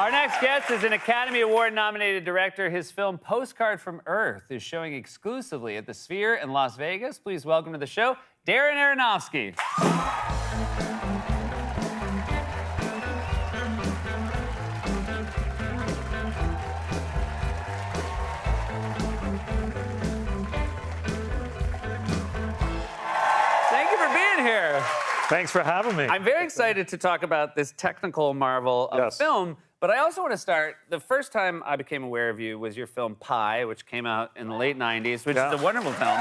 Our next guest is an Academy Award-nominated director. His film Postcard from Earth is showing exclusively at the Sphere in Las Vegas. Please welcome to the show, Darren Aronofsky. Thank you for being here. Thanks for having me. I'm very excited to talk about this technical marvel of film, but I also want to start, the first time I became aware of you was your film Pi, which came out in the late 90s, which is a wonderful film.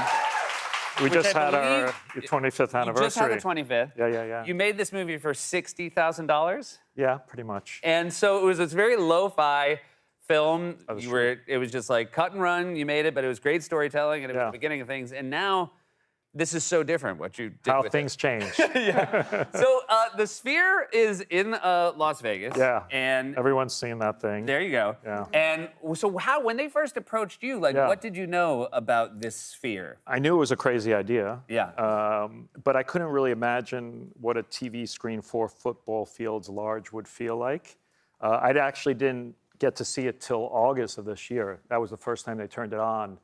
We just had our 25th anniversary. You just had the 25th. Yeah. You made this movie for $60,000? Yeah, pretty much. And so it was this very lo-fi film. It was just like cut and run, you made it, but it was great storytelling, and it was the beginning of things. And now, this is so different, what you did How with things change. So the Sphere is in Las Vegas. Yeah. And everyone's seen that thing. there you go. Yeah. And so when they first approached you, like, what did you know about this Sphere? I knew it was a crazy idea. Yeah. But I couldn't really imagine what a TV screen 4 football fields large would feel like. I actually didn't get to see it till August of this year. That was the first time they turned it on.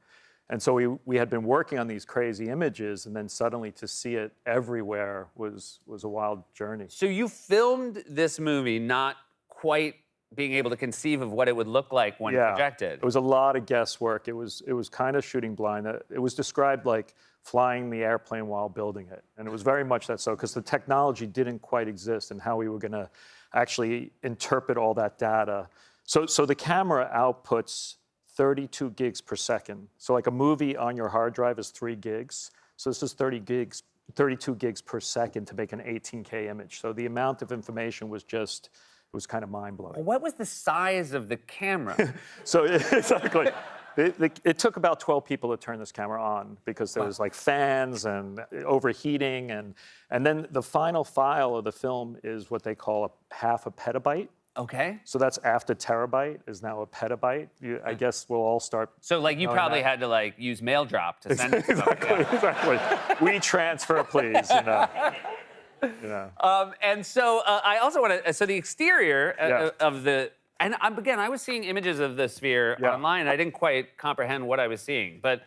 And so we had been working on these crazy images, and then suddenly to see it everywhere was a wild journey. So you filmed this movie not quite being able to conceive of what it would look like when projected. It was a lot of guesswork. It was kind of shooting blind. It was described like flying the airplane while building it. And it was very much that so, because the technology didn't quite exist and how we were going to actually interpret all that data. So the camera outputs 32 gigs per second. So like a movie on your hard drive is 3 gigs. So this is 32 gigs per second to make an 18K image. So the amount of information was kind of mind-blowing. What was the size of the camera? So exactly. It took about 12 people to turn this camera on because there was like fans and overheating. And then the final file of the film is what they call half a petabyte. Okay. So that's after terabyte is now a petabyte. I guess we'll all start. So like you probably had to like use mail drop to send it to them. Exactly. We transfer, please. And so I also want to. So the exterior of the. And again, I was seeing images of the Sphere online. I didn't quite comprehend what I was seeing, but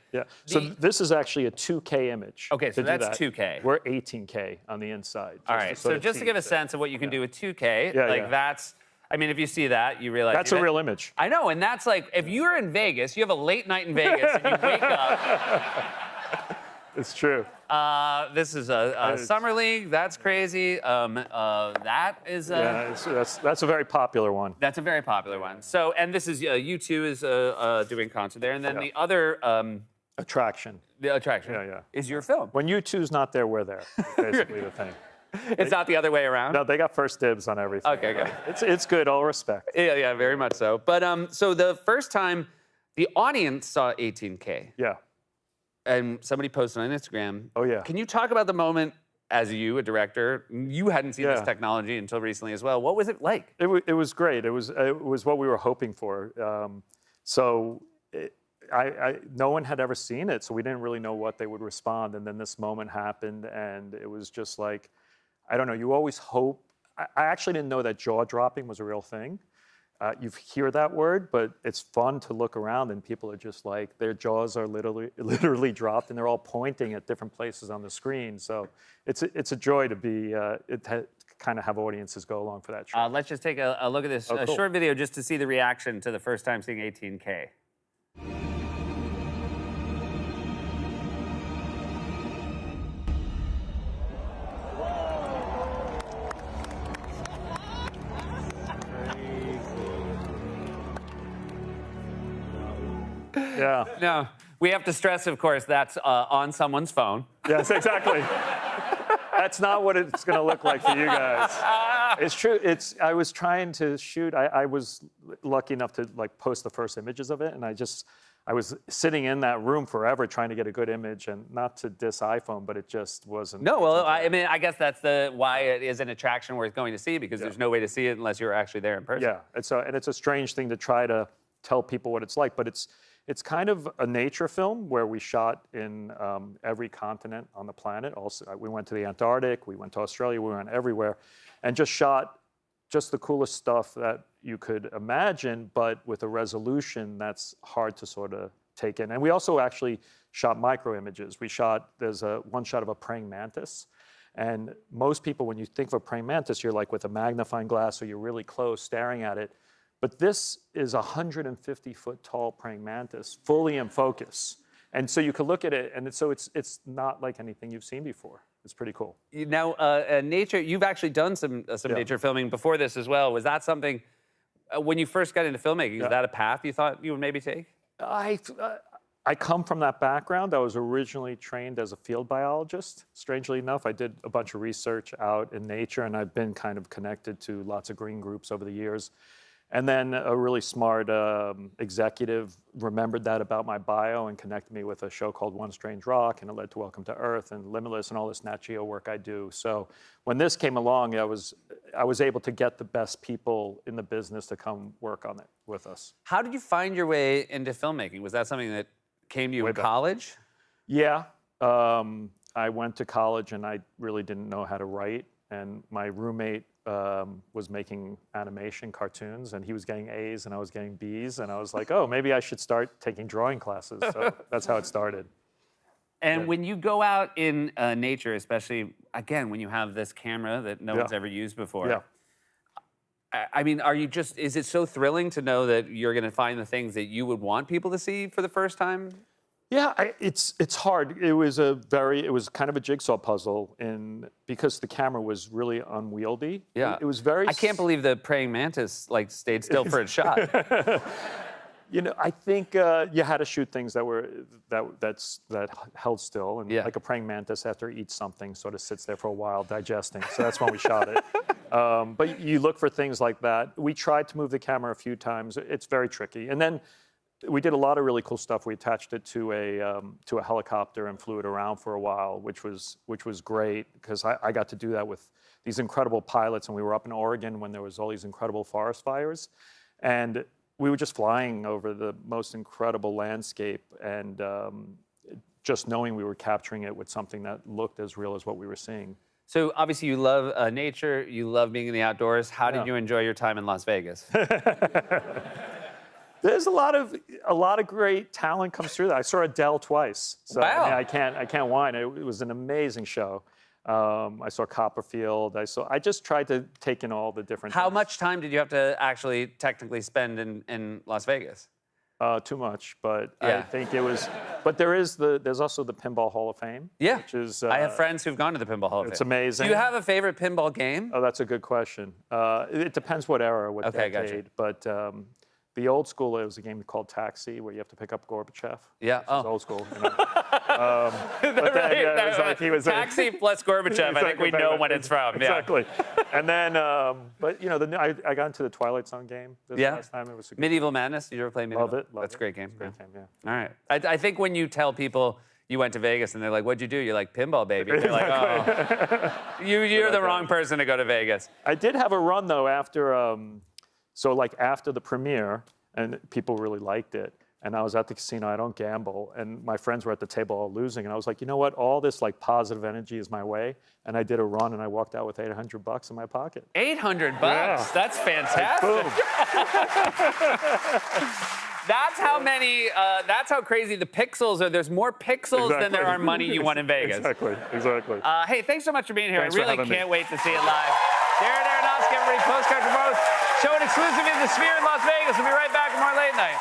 So this is actually a 2K image. Okay, so that's 2K. We're 18K on the inside. All right. So just to give a sense of what you can do with 2K, that's. I mean, if you see that, you realize... That's a real image. I know, and that's like, if you're in Vegas, you have a late night in Vegas, and you wake up... It's true. This is a Summer League. That's crazy. That is... that's a very popular one. That's a very popular one. So, and this is, U2 is doing concert there, and then the other... Attraction. The attraction is your film. When U2's not there, we're there, basically the thing. It's not the other way around? No, they got first dibs on everything. Okay, good. It's good, all respect. Yeah, very much so. But so the first time the audience saw 18K. Yeah. And somebody posted on Instagram. Oh, yeah. Can you talk about the moment as you, a director, you hadn't seen this technology until recently as well. What was it like? It was great. It was what we were hoping for. No one had ever seen it, so we didn't really know what they would respond. And then this moment happened, and it was just like, I don't know, you always hope. I actually didn't know that jaw dropping was a real thing. You hear that word, but it's fun to look around and people are just like, their jaws are literally dropped and they're all pointing at different places on the screen. So it's a joy to be, kind of have audiences go along for that show. Let's just take a look at this short video just to see the reaction to the first time seeing 18K. Yeah. No, we have to stress, of course, that's on someone's phone. Yes, exactly. That's not what it's going to look like for you guys. It's true. I was trying to shoot. I was lucky enough to like post the first images of it, and I was sitting in that room forever trying to get a good image, and not to diss iPhone, but it just wasn't. No, well, I mean, I guess that's why it is an attraction worth going to see, because there's no way to see it unless you're actually there in person. Yeah, and it's a strange thing to try to tell people what it's like, but it's kind of a nature film where we shot in every continent on the planet. Also, we went to the Antarctic, we went to Australia, we went everywhere, and just shot just the coolest stuff that you could imagine, but with a resolution that's hard to sort of take in. And we also actually shot micro images. There's one shot of a praying mantis. And most people, when you think of a praying mantis, you're like with a magnifying glass or you're really close staring at it. But this is a 150-foot tall praying mantis, fully in focus. And so you could look at it, and it's not like anything you've seen before. It's pretty cool. Now, nature, you've actually done some nature filming before this as well. Was that something, when you first got into filmmaking, is that a path you thought you would maybe take? I come from that background. I was originally trained as a field biologist. Strangely enough, I did a bunch of research out in nature, and I've been kind of connected to lots of green groups over the years. And then a really smart executive remembered that about my bio and connected me with a show called One Strange Rock, and it led to Welcome to Earth and Limitless and all this Nat Geo work I do. So when this came along, I was able to get the best people in the business to come work on it with us. How did you find your way into filmmaking? Was that something that came to you in college? Yeah. I went to college and I really didn't know how to write. And my roommate was making animation cartoons, and he was getting A's and I was getting B's, and I was like, oh, maybe I should start taking drawing classes. So that's how it started. And when you go out in nature, especially, again, when you have this camera that no one's ever used before, I mean, is it so thrilling to know that you're going to find the things that you would want people to see for the first time? Yeah, it's hard. It was kind of a jigsaw puzzle, because the camera was really unwieldy. Yeah, it was very. I can't believe the praying mantis stayed still for its shot. I think you had to shoot things that held still, and like a praying mantis after it eats something sort of sits there for a while digesting. So that's when we shot it. But you look for things like that. We tried to move the camera a few times. It's very tricky, and then. We did a lot of really cool stuff. We attached it to a helicopter and flew it around for a while, which was great because I got to do that with these incredible pilots. And we were up in Oregon when there was all these incredible forest fires, and we were just flying over the most incredible landscape, and just knowing we were capturing it with something that looked as real as what we were seeing. So obviously you love nature, you love being in the outdoors. How did you enjoy your time in Las Vegas? There's a lot of great talent comes through that. I saw Adele twice, so wow. I can't whine. It was an amazing show. I saw Copperfield. I just tried to take in all the different. How much time did you have to actually technically spend in Las Vegas? Too much, but I think it was. But there's also the Pinball Hall of Fame. Yeah, which is. I have friends who've gone to the Pinball Hall of Fame. It's amazing. Do you have a favorite pinball game? Oh, that's a good question. It depends what era, what decade. Gotcha. But the old school, it was a game called Taxi, where you have to pick up Gorbachev. Yeah. Oh. Old school. You know. But then, it was like he was Taxi plus Gorbachev. Exactly, I think we know when it's from. Exactly. And then, but I got into the Twilight Zone game this last time. It was a good Medieval Madness. Did you ever play Medieval? Love it. That's a great game. It's a great game. Yeah. All right. I think when you tell people you went to Vegas and they're like, "What'd you do?" You're like, "Pinball, baby." They're like, "Oh, you're the wrong person to go to Vegas." I did have a run though after, after the premiere, and people really liked it. And I was at the casino. I don't gamble, and my friends were at the table all losing. And I was like, you know what? All this positive energy is my way. And I did a run, and I walked out with $800 in my pocket. $800? Yeah. That's fantastic. That's how many. That's how crazy the pixels are. There's more pixels than there are money you won in Vegas. Exactly. Hey, thanks so much for being here. Thanks I really can't wait to see it live. Darren Aronofsky, everybody, Postcard from Both. Showing exclusive in the Sphere in Las Vegas. We'll be right back with more Late Night.